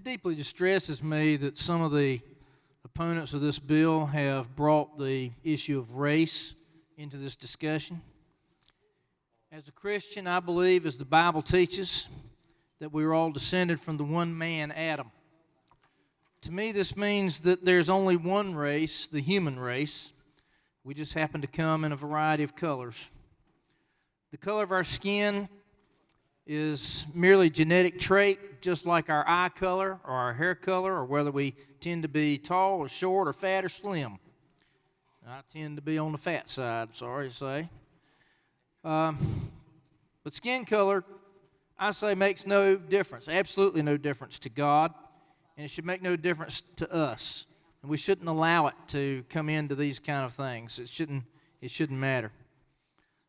It deeply distresses me that some of the opponents of this bill have brought the issue of race into this discussion. As a Christian, I believe, as the Bible teaches, that we are all descended from the one man, Adam. To me, this means that there's only one race, the human race. We just happen to come in a variety of colors. The color of our skin is merely genetic trait, just like our eye color or our hair color, or whether we tend to be tall or short or fat or slim. I tend to be on the fat side, sorry to say. But skin color, I say, makes no difference, absolutely no difference to God, and it should make no difference to us. And we shouldn't allow it to come into these kind of things. It shouldn't matter.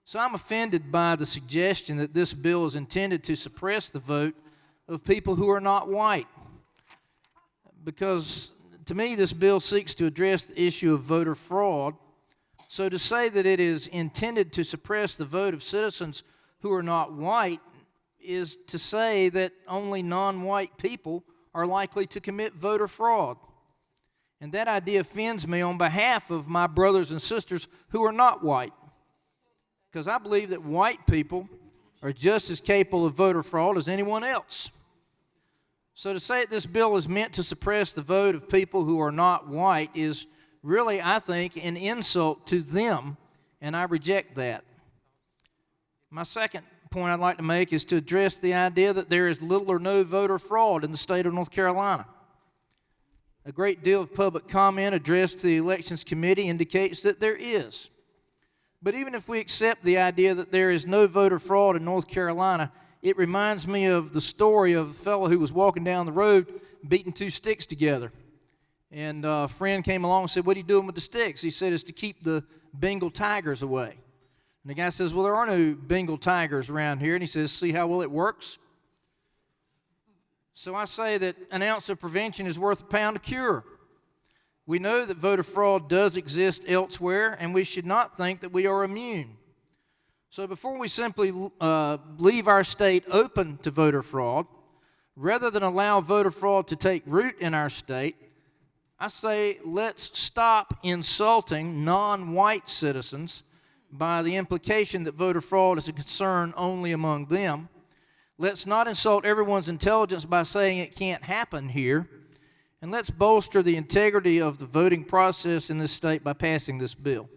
So I'm offended by the suggestion that this bill is intended to suppress the vote of people who are not white. Because to me, this bill seeks to address the issue of voter fraud. So to say that it is intended to suppress the vote of citizens who are not white is to say that only non-white people are likely to commit voter fraud. And that idea offends me on behalf of my brothers and sisters who are not white. Because I believe that white people are just as capable of voter fraud as anyone else. So to say that this bill is meant to suppress the vote of people who are not white is really, I think, an insult to them, and I reject that. My second point I'd like to make is to address the idea that there is little or no voter fraud in the state of North Carolina. A great deal of public comment addressed to the Elections Committee indicates that there is. But even if we accept the idea that there is no voter fraud in North Carolina, it reminds me of the story of a fellow who was walking down the road beating two sticks together. And a friend came along and said, "What are you doing with the sticks?" He said, "It's to keep the Bengal tigers away." And the guy says, "Well, there are no Bengal tigers around here." And he says, "See how well it works?" So I say that an ounce of prevention is worth a pound of cure. We know that voter fraud does exist elsewhere, and we should not think that we are immune. So before we simply leave our state open to voter fraud, rather than allow voter fraud to take root in our state, I say let's stop insulting non-white citizens by the implication that voter fraud is a concern only among them. Let's not insult everyone's intelligence by saying it can't happen here. And let's bolster the integrity of the voting process in this state by passing this bill.